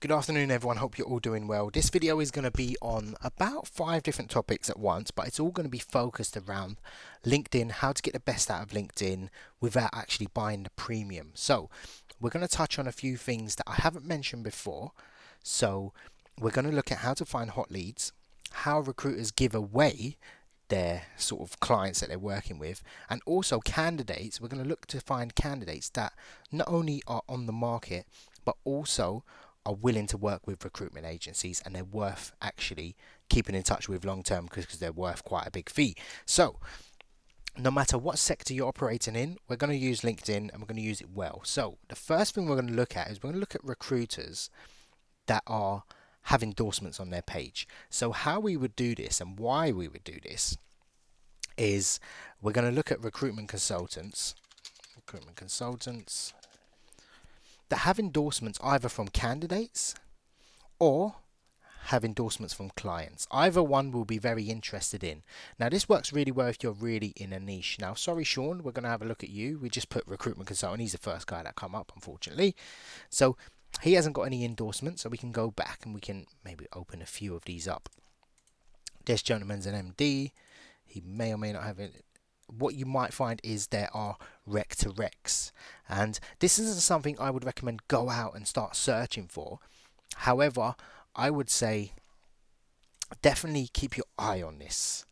Good afternoon everyone, hope you're all doing well. This video is going to be on about 5 different topics at once, but it's all going to be focused around LinkedIn, how to get the best out of LinkedIn without actually buying the premium. So we're going to touch on a few things that I haven't mentioned before. So we're going to look at how to find hot leads, how recruiters give away their sort of clients that they're working with, and also candidates. We're going to look to find candidates that not only are on the market but also are willing to work with recruitment agencies and they're worth actually keeping in touch with long term because they're worth quite a big fee. So no matter what sector you're operating in, we're going to use LinkedIn and we're going to use it well. So the first thing we're going to look at is we're going to look at recruiters that have endorsements on their page. So how we would do this and why we would do this is we're going to look at recruitment consultants that have endorsements either from candidates or have endorsements from clients. Either one will be very interested in. Now this works really well if you're really in a niche. Now sorry Sean, we're going to have a look at you. We just put recruitment consultant. He's the first guy that come up unfortunately. So he hasn't got any endorsements, so we can go back and we can maybe open a few of these up. This gentleman's an MD. He may or may not have it. What you might find is there are rec to recs, and this isn't something I would recommend go out and start searching for. However, I would say definitely keep your eye on this.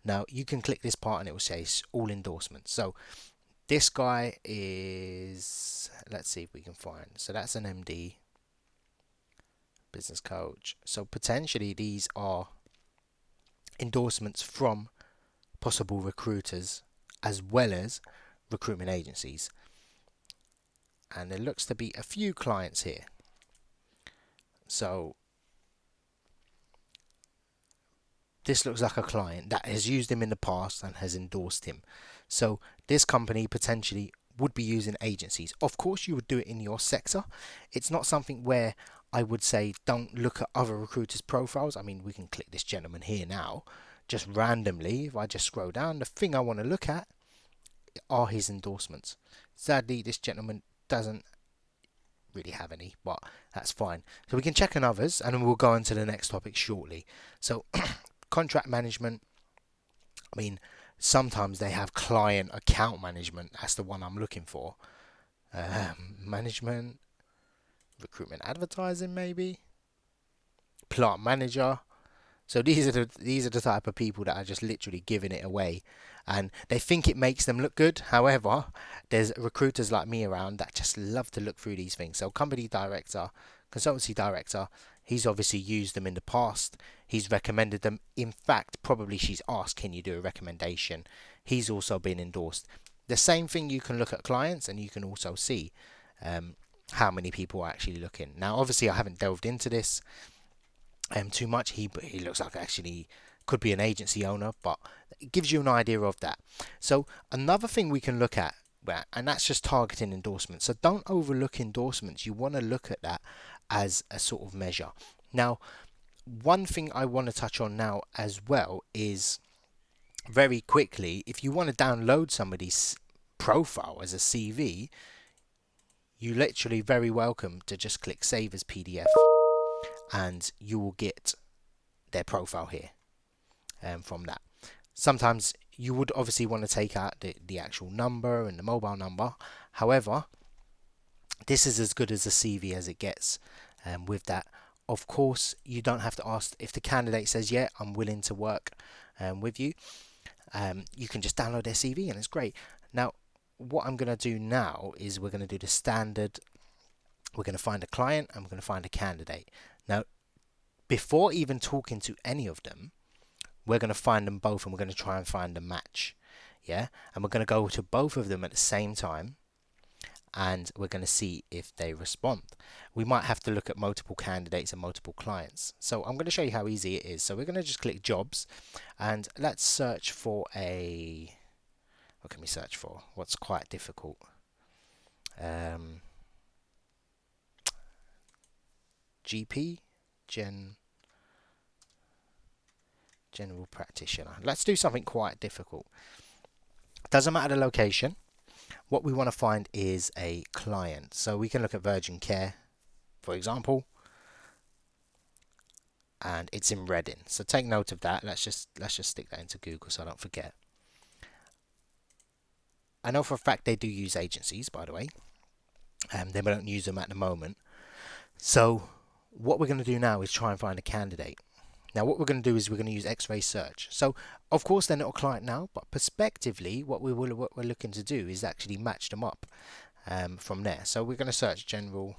Now you can click this part and it will say all endorsements. So this guy is, let's see if we can find, so that's an MD, business coach. So potentially these are endorsements from possible recruiters as well as recruitment agencies, and there looks to be a few clients here. So this looks like a client that has used him in the past and has endorsed him. So this company potentially would be using agencies. Of course you would do it in your sector. It's not something where I would say don't look at other recruiters' profiles. I mean, we can click this gentleman here now just randomly. If I just scroll down, the thing I want to look at are his endorsements. Sadly this gentleman doesn't really have any, but that's fine. So we can check on others and we'll go on to the next topic shortly. So contract management, I mean sometimes they have client account management. That's the one I'm looking for. Management, recruitment advertising, maybe plant manager. So these are the type of people that are just literally giving it away, and they think it makes them look good. However, there's recruiters like me around that just love to look through these things. So company director, consultancy director, he's obviously used them in the past. He's recommended them. In fact, probably she's asked, can you do a recommendation? He's also been endorsed. The same thing, you can look at clients and you can also see how many people are actually looking. Now, obviously, I haven't delved into this too much. He looks like actually could be an agency owner, but it gives you an idea of that. So another thing we can look at, and that's just targeting endorsements. So don't overlook endorsements. You want to look at that as a sort of measure. Now, one thing I want to touch on now as well is very quickly, if you want to download somebody's profile as a CV, you literally very welcome to just click save as PDF and you will get their profile here from that. Sometimes you would obviously want to take out the actual number and the mobile number. However, this is as good as a CV as it gets with that. Of course, you don't have to ask. If the candidate says, yeah, I'm willing to work with you, you can just download their CV and it's great. Now, what I'm going to do now is we're going to do the standard. We're going to find a client and we're going to find a candidate. Now, before even talking to any of them, we're going to find them both and we're going to try and find a match. Yeah, and we're going to go to both of them at the same time and we're going to see if they respond. We might have to look at multiple candidates and multiple clients. So I'm going to show you how easy it is. So we're going to just click jobs and let's search for a, what can we search for? What's quite difficult? GP, general practitioner. Let's do something quite difficult. Doesn't matter the location. What we want to find is a client. So we can look at Virgin Care, for example. and it's in Reading. So take note of that. Let's just stick that into Google so I don't forget. I know for a fact they do use agencies, by the way. They don't use them at the moment. So what we're going to do now is try and find a candidate. Now what we're going to do is we're going to use X-ray search. So of course they're not a client now, but prospectively what we're looking to do is actually match them up from there. So we're going to search general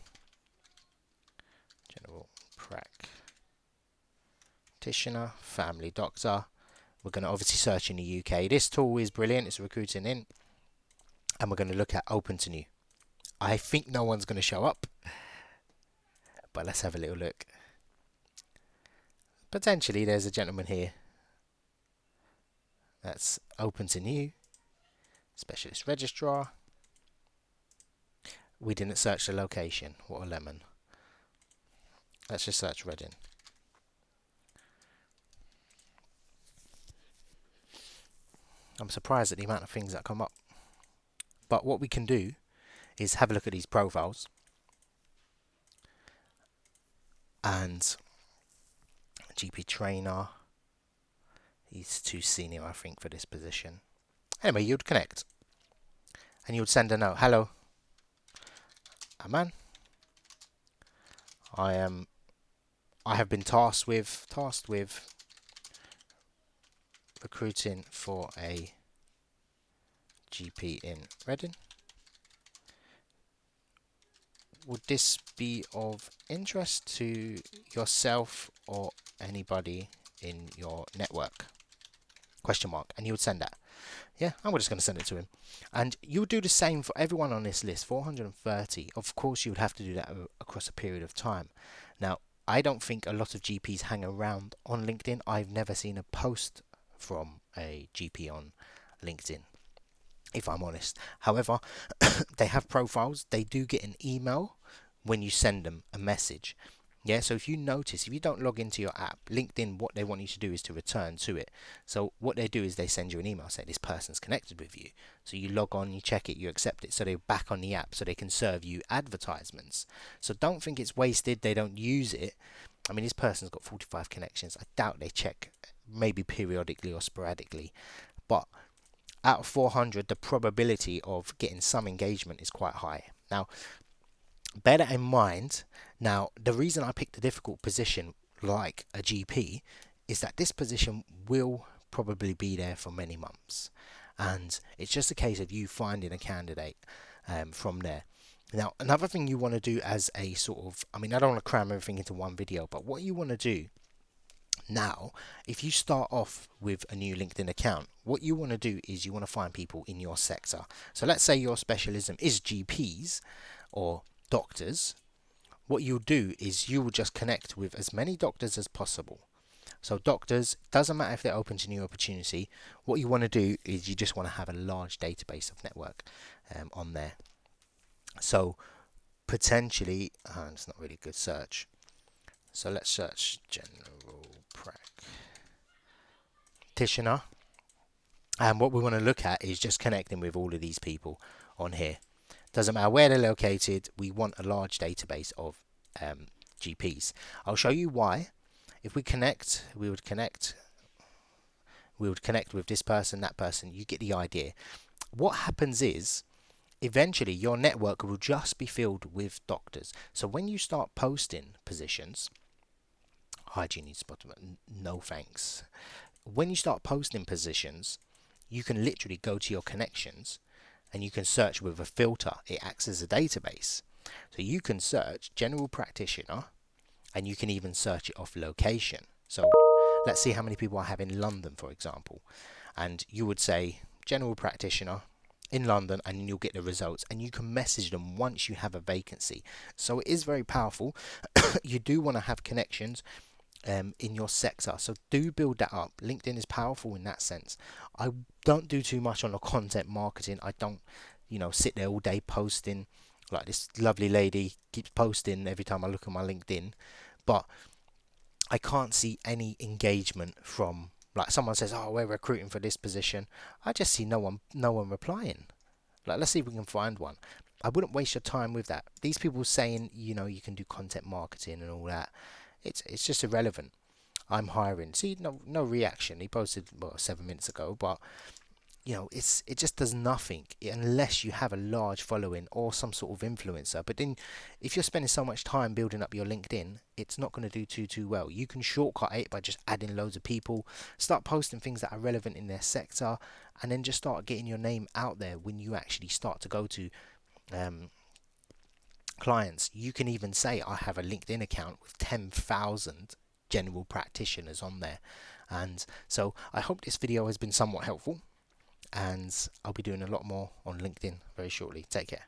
practitioner, family doctor. We're going to obviously search in the UK. This tool is brilliant. It's recruiting in, and we're going to look at open to new. I think no one's going to show up, but let's have a little look. Potentially there's a gentleman here that's open to new, specialist registrar. We didn't search the location. What a lemon. Let's just search Reading. I'm surprised at the amount of things that come up. But what we can do is have a look at these profiles. And GP trainer. He's too senior, I think, for this position. Anyway, you'd connect. And you would send a note. Hello, Aman. I have been tasked with recruiting for a GP in Reading. Would this be of interest to yourself or anybody in your network? Question mark. And you would send that. Yeah, I'm just going to send it to him. And you would do the same for everyone on this list, 430. Of course, you would have to do that across a period of time. Now, I don't think a lot of GPs hang around on LinkedIn. I've never seen a post from a GP on LinkedIn, if I'm honest. However, they have profiles. They do get an email when you send them a message. Yeah, so if you notice, if you don't log into your app, LinkedIn, what they want you to do is to return to it. So what they do is they send you an email saying this person's connected with you. So you log on, you check it, you accept it. So they're back on the app so they can serve you advertisements. So don't think it's wasted. They don't use it. I mean, this person's got 45 connections. I doubt they check, maybe periodically or sporadically. But out of 400, the probability of getting some engagement is quite high. Now, bear that in mind. Now, the reason I picked a difficult position like a GP is that this position will probably be there for many months. And it's just a case of you finding a candidate from there. Now, another thing you want to do as a sort of, I mean, I don't want to cram everything into one video, but what you want to do now, if you start off with a new LinkedIn account, what you want to do is you want to find people in your sector. So let's say your specialism is GPs or doctors. What you'll do is you will just connect with as many doctors as possible. So doctors, doesn't matter if they're open to new opportunity. What you want to do is you just want to have a large database of network on there. So potentially, it's not really a good search. So let's search general practitioner. And what we want to look at is just connecting with all of these people on here. Doesn't matter where they're located, we want a large database of GPs. I'll show you why. If we connect, we would connect with this person, that person. You get the idea. What happens is, eventually your network will just be filled with doctors. So when you start posting positions, hygiene needs spot, no thanks. When you start posting positions, you can literally go to your connections and you can search with a filter. It acts as a database. So you can search general practitioner and you can even search it off location. So let's see how many people I have in London, for example. And you would say general practitioner in London and you'll get the results, and you can message them once you have a vacancy. So it is very powerful. You do want to have connections in your sector, so do build that up. LinkedIn is powerful in that sense. I don't do too much on the content marketing. I don't sit there all day posting like this lovely lady keeps posting every time I look at my LinkedIn, but I can't see any engagement from, like, someone says, oh, we're recruiting for this position. I just see no one replying. Like, let's see if we can find one. I wouldn't waste your time with that. These people saying you can do content marketing and all that, it's just irrelevant. I'm hiring. See, no reaction. He posted, well, 7 minutes ago, but it just does nothing unless you have a large following or some sort of influencer. But then if you're spending so much time building up your LinkedIn, it's not going to do too well. You can shortcut it by just adding loads of people, start posting things that are relevant in their sector, and then just start getting your name out there. When you actually start to go to um, clients, you can even say, I have a LinkedIn account with 10,000 general practitioners on there. And so I hope this video has been somewhat helpful, and I'll be doing a lot more on LinkedIn very shortly. Take care.